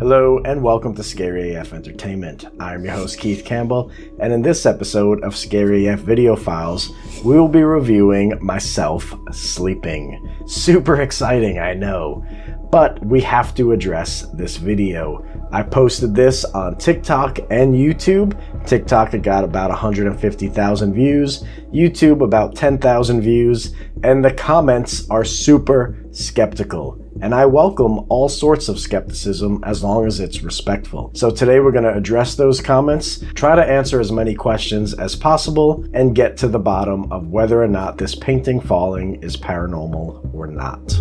Hello and welcome to Scary AF Entertainment. I'm your host Keith Campbell, and in this episode of Scary AF Video Files, we will be reviewing myself sleeping. Super exciting, I know, but we have to address this video. I posted this on TikTok and YouTube. TikTok, it got about 150,000 views, YouTube about 10,000 views, and the comments are super skeptical. And I welcome all sorts of skepticism as long as it's respectful. So today we're going to address those comments, try to answer as many questions as possible, and get to the bottom of whether or not this painting falling is paranormal or not.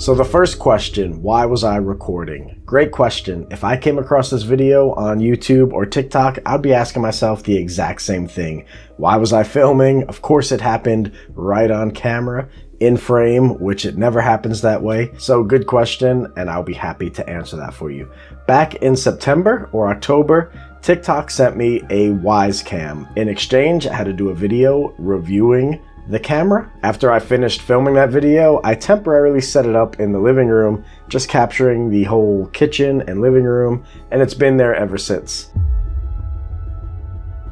So the first question, why was I recording? Great question. If I came across this video on YouTube or TikTok, I'd be asking myself the exact same thing. Why was I filming? Of course it happened right on camera, in frame, which it never happens that way. So good question, and I'll be happy to answer that for you. Back in September or October, TikTok sent me a Wise Cam. In exchange, I had to do a video reviewing the camera. After I finished filming that video, I temporarily set it up in the living room, just capturing the whole kitchen and living room, and it's been there ever since.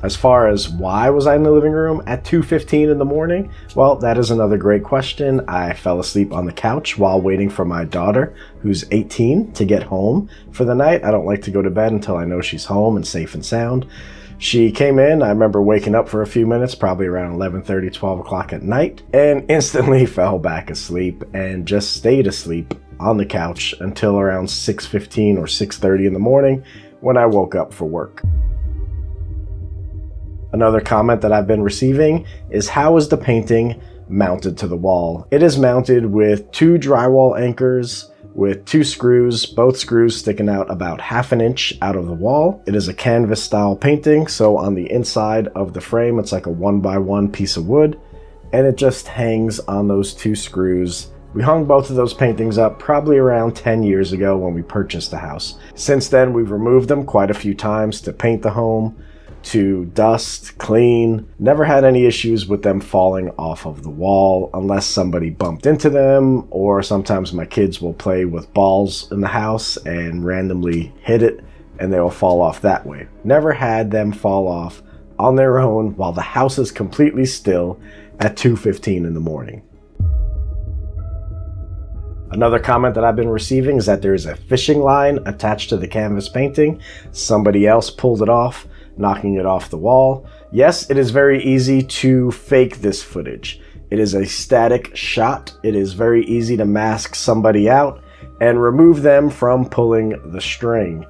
As far as why was I in the living room at 2:15 in the morning? Well, that is another great question. I fell asleep on the couch while waiting for my daughter, who's 18, to get home for the night. I don't like to go to bed until I know she's home and safe and sound. She came in, I remember waking up for a few minutes, probably around 11:30, 12 o'clock at night, and instantly fell back asleep and just stayed asleep on the couch until around 6:15 or 6:30 in the morning when I woke up for work. Another comment that I've been receiving is, how is the painting mounted to the wall? It is mounted with two drywall anchors with two screws, both screws sticking out about ½ an inch out of the wall. It is a canvas style painting, so on the inside of the frame it's like a 1x1 piece of wood, and it just hangs on those two screws. We hung both of those paintings up probably around 10 years ago when we purchased the house. Since then we've removed them quite a few times to paint the home, to dust, clean. Never had any issues with them falling off of the wall unless somebody bumped into them, or sometimes my kids will play with balls in the house and randomly hit it and they will fall off that way. Never had them fall off on their own while the house is completely still at 2:15 in the morning. Another comment that I've been receiving is that there is a fishing line attached to the canvas painting. Somebody else pulled it off, knocking it off the wall. Yes, it is very easy to fake this footage. It is a static shot. It is very easy to mask somebody out and remove them from pulling the string.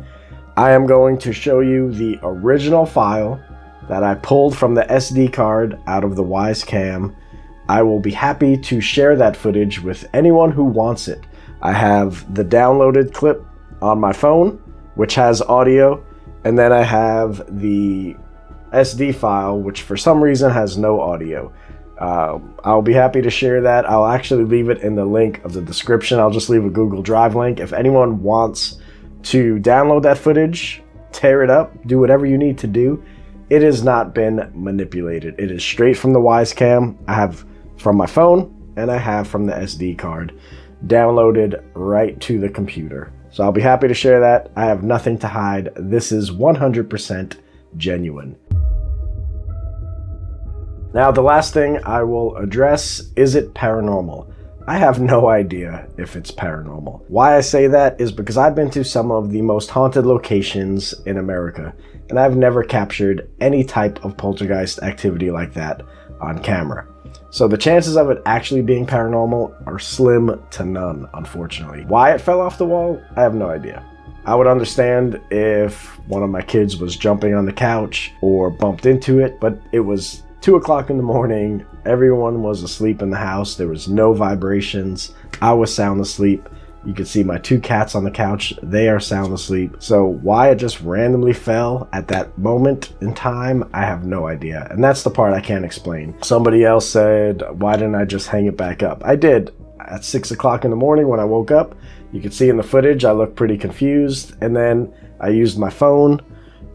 I am going to show you the original file that I pulled from the SD card out of the Wise Cam. I will be happy to share that footage with anyone who wants it. I have the downloaded clip on my phone, which has audio, and then I have the SD file, which for some reason has no audio. I'll be happy to share that. I'll actually leave it in the link of the description. I'll just leave a Google Drive link. If anyone wants to download that footage, tear it up, do whatever you need to do, it has not been manipulated. It is straight from the Wise Cam. I have from my phone and I have from the SD card, downloaded right to the computer. So I'll be happy to share that. I have nothing to hide. This is 100% genuine. Now, the last thing I will address, is it paranormal? I have no idea if it's paranormal. Why I say that is because I've been to some of the most haunted locations in America, and I've never captured any type of poltergeist activity like that on camera. So the chances of it actually being paranormal are slim to none, unfortunately. Why it fell off the wall, I have no idea. I would understand if one of my kids was jumping on the couch or bumped into it, but it was 2 o'clock in the morning. Everyone was asleep in the house. There was no vibrations. I was sound asleep. You can see my two cats on the couch. They are sound asleep. So why it just randomly fell at that moment in time, I have no idea. And that's the part I can't explain. Somebody else said, why didn't I just hang it back up? I did. At 6 o'clock in the morning when I woke up, you can see in the footage, I looked pretty confused. And then I used my phone.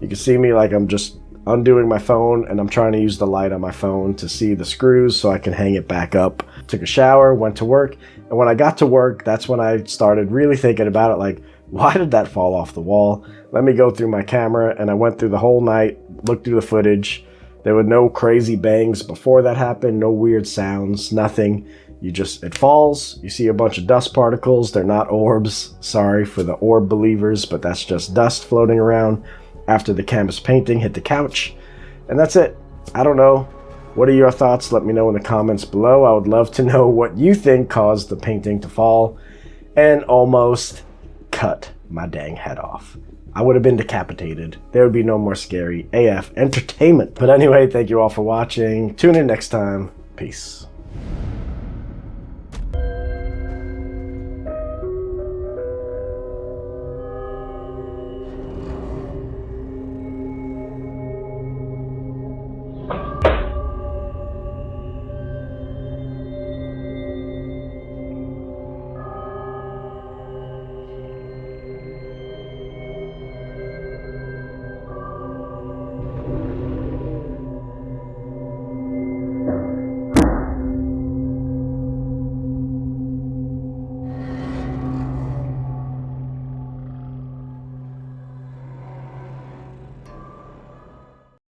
You can see me like I'm just undoing my phone and I'm trying to use the light on my phone to see the screws so I can hang it back up took a shower, went to work. And when I got to work, that's when I started really thinking about it, like, why did that fall off the wall? Let me go through my camera, and I went through the whole night, looked through the footage. There were no crazy bangs before that happened, no weird sounds, nothing. It falls, you see a bunch of dust particles. They're not orbs. Sorry for the orb believers, but that's just dust floating around after the canvas painting hit the couch. And that's it. I don't know. What are your thoughts? Let me know in the comments below. I would love to know what you think caused the painting to fall and almost cut my dang head off. I would have been decapitated. There would be no more scary AF entertainment. But anyway, thank you all for watching. Tune in next time. Peace.